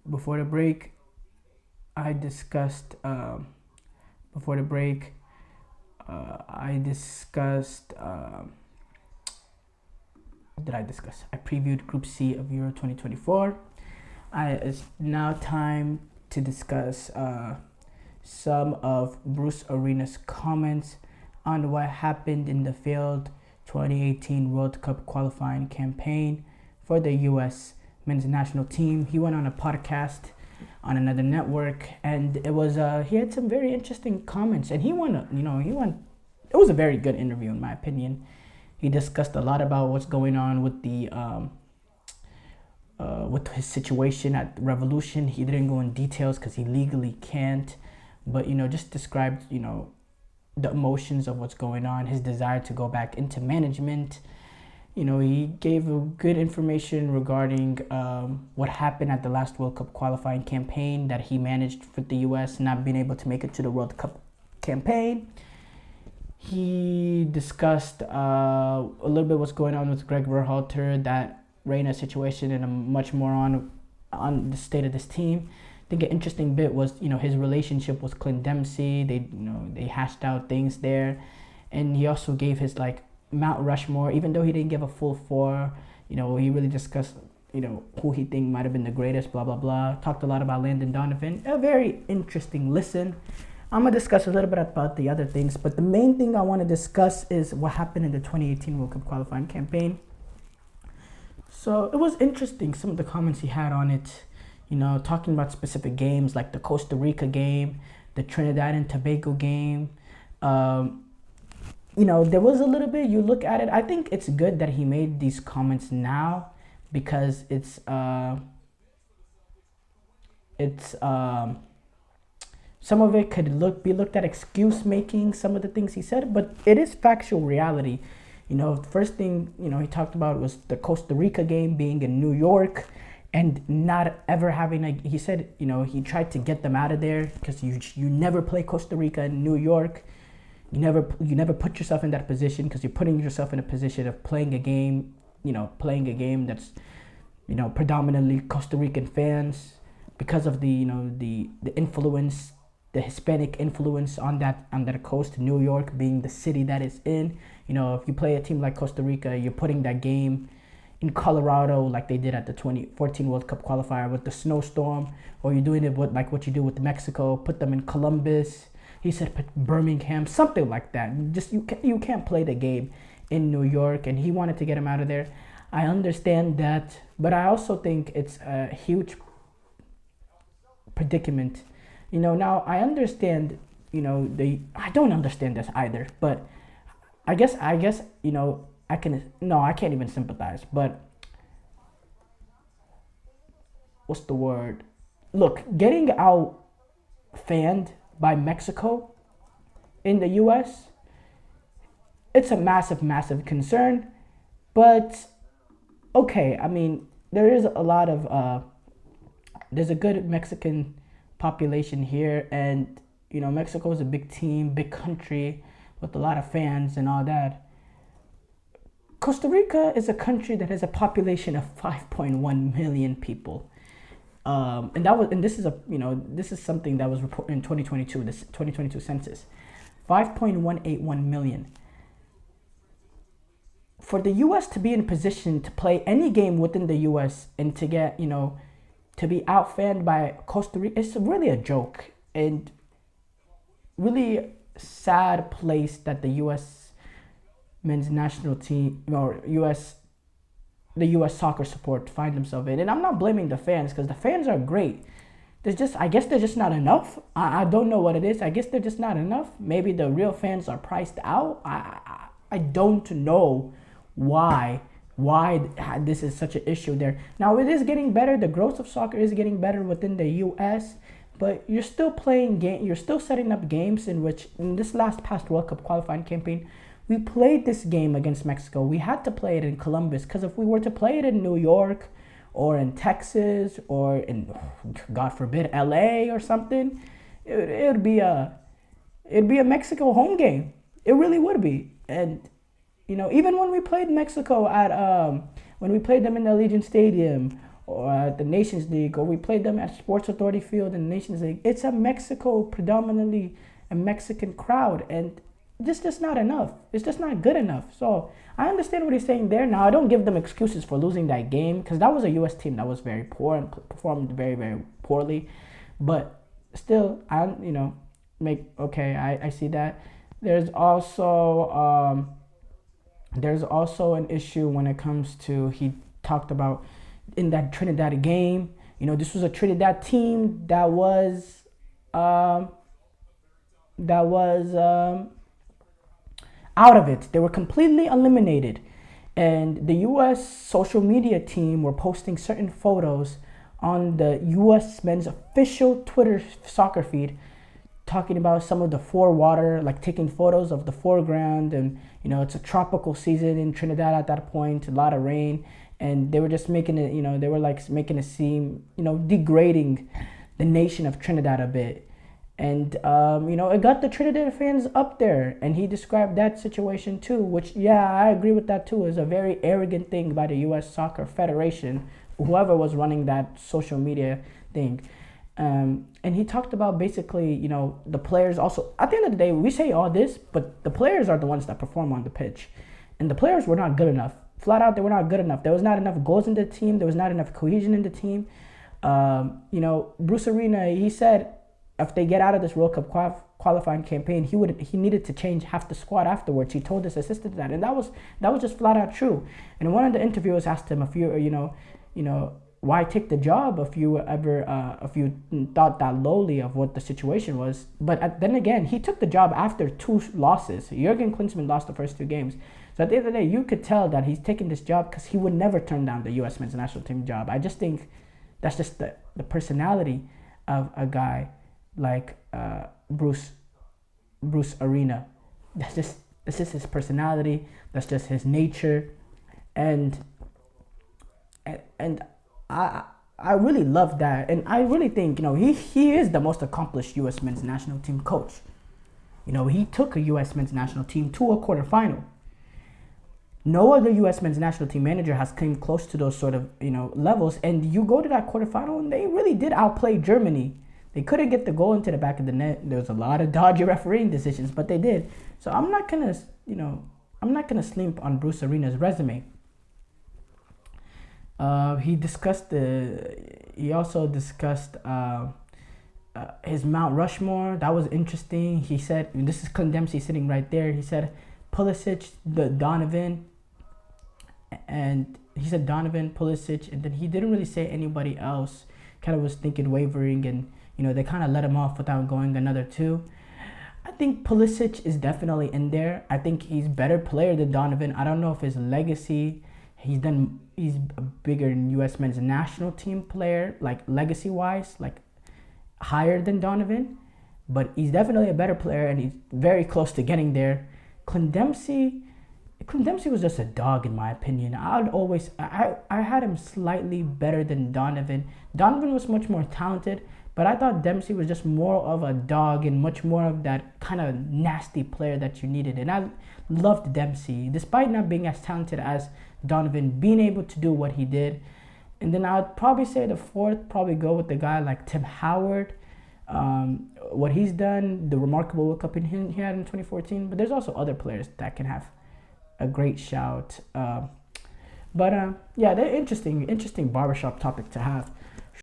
before the break, I discussed. Before the break, I discussed. What did I discuss? I previewed Group C of Euro 2024. It's now time to discuss some of Bruce Arena's comments on what happened in the failed 2018 World Cup qualifying campaign for the U.S. men's national team. He went on a podcast on another network, and it was he had some very interesting comments, and he won. It was a very good interview in my opinion. He discussed a lot about what's going on with the with his situation at Revolution. He didn't go in details because he legally can't, but just described the emotions of what's going on, his desire to go back into management. He gave a good information regarding what happened at the last World Cup qualifying campaign that he managed for the U.S. not being able to make it to the World Cup campaign. He discussed a little bit what's going on with Greg Berhalter, that Reina situation, and a much more on the state of this team. I think an interesting bit was his relationship with Clint Dempsey. They hashed out things there, and he also gave his Mount Rushmore, even though he didn't give a full four. He really discussed who he think might have been the greatest, blah blah blah. Talked a lot about Landon Donovan. A very interesting listen. I'm gonna discuss a little bit about the other things, but the main thing I want to discuss is what happened in the 2018 World Cup qualifying campaign. So it was interesting, some of the comments he had on it, talking about specific games like the Costa Rica game, the Trinidad and Tobago game. There was a little bit, you look at it, I think it's good that he made these comments now, because it's some of it could be looked at excuse making, some of the things he said, but it is factual reality. The first thing, he talked about was the Costa Rica game being in New York and not ever having he said, he tried to get them out of there because you never play Costa Rica in New York. You never put yourself in that position, because you're putting yourself in a position of playing a game that's, predominantly Costa Rican fans, because of the influence, the Hispanic influence on that coast, New York being the city that it's in. If you play a team like Costa Rica, you're putting that game in Colorado like they did at the 2014 World Cup qualifier with the snowstorm, or you're doing it with what you do with Mexico, put them in Columbus. He said Birmingham, something like that. Just you can't play the game in New York, and he wanted to get him out of there. I understand that, but I also think it's a huge predicament. Now I understand, I don't understand this either, but I guess I can't even sympathize, but what's the word? Look, getting out fanned by Mexico in the US, it's a massive, massive concern, but okay, there is a lot of, there's a good Mexican population here, and Mexico is a big team, big country with a lot of fans and all that. Costa Rica is a country that has a population of 5.1 million people, this is something that was reported in 2022, this 2022 census, 5.181 million. For the U.S. to be in position to play any game within the U.S. and to get to be outfanned by Costa Rica, it's really a joke, and really sad place that the U.S. men's national team, or the U.S. soccer support find themselves in. And I'm not blaming the fans, because the fans are great. I guess they're just not enough. I don't know what it is. I guess they're just not enough. Maybe the real fans are priced out. I don't know why this is such an issue there. Now it is getting better. The growth of soccer is getting better within the U.S., but you're still playing you're still setting up games in which, in this past World Cup qualifying campaign, we played this game against Mexico. We had to play it in Columbus, because if we were to play it in New York or in Texas or in, God forbid, LA or something, it'd be a Mexico home game. It really would be. And even when we played Mexico when we played them in the Allegiant Stadium, or at the Nations League, or we played them at Sports Authority Field in the Nations League, it's a Mexico, predominantly a Mexican crowd, and this just not enough. It's just not good enough. So I understand what he's saying there. Now, I don't give them excuses for losing that game, because that was a U.S. team that was very poor and performed very, very poorly. But still, I see that. There's also an issue when it comes to, he talked about in that Trinidad game. This was a Trinidad team that was out of it. They were completely eliminated. And the U.S. social media team were posting certain photos on the U.S. men's official Twitter soccer feed, talking about some of the forewater, like taking photos of the foreground. And, it's a tropical season in Trinidad at that point, a lot of rain. And they were just making it, they were like making it seem, degrading the nation of Trinidad a bit. And, it got the Trinidad fans up there. And he described that situation too, which, yeah, I agree with that too, is a very arrogant thing by the U.S. Soccer Federation, whoever was running that social media thing. And he talked about basically, the players also, at the end of the day, we say all this, but the players are the ones that perform on the pitch. And the players were not good enough. Flat out, they were not good enough. There was not enough goals in the team. There was not enough cohesion in the team. Bruce Arena, he said, if they get out of this World Cup qualifying campaign, he needed to change half the squad afterwards. He told his assistant that, and that was just flat out true. And one of the interviewers asked him if why take the job if you thought that lowly of what the situation was. But then again, he took the job after 2 losses. Jurgen Klinsmann lost the first 2 games. So at the end of the day, you could tell that he's taking this job because he would never turn down the U.S. men's national team job. I just think that's just the personality of a guy like Bruce Arena. That's just his personality. That's just his nature, and I really love that, and I really think he is the most accomplished U.S. men's national team coach. He took a U.S. men's national team to a quarterfinal. No other U.S. men's national team manager has come close to those sort of levels, and you go to that quarterfinal, and they really did outplay Germany. They couldn't get the goal into the back of the net. There was a lot of dodgy refereeing decisions, but they did. So I'm not gonna sleep on Bruce Arena's resume. He also discussed his Mount Rushmore. That was interesting. He said, and this is Clint Dempsey sitting right there. He said Pulisic, Donovan, and he said Donovan, Pulisic, and then he didn't really say anybody else. Kind of was thinking wavering, and they kind of let him off without going another 2. I think Pulisic is definitely in there. I think he's a better player than Donovan. I don't know if his legacy, he's a bigger U.S. men's national team player, like legacy-wise, like higher than Donovan. But he's definitely a better player, and he's very close to getting there. Clint Dempsey was just a dog, in my opinion. I had him slightly better than Donovan. Donovan was much more talented, but I thought Dempsey was just more of a dog and much more of that kind of nasty player that you needed. And I loved Dempsey, despite not being as talented as Donovan, being able to do what he did. And then I'd probably say the 4th, probably go with the guy like Tim Howard. What he's done, the remarkable World Cup he had in 2014. But there's also other players that can have a great shout. Yeah, they're interesting barbershop topic to have.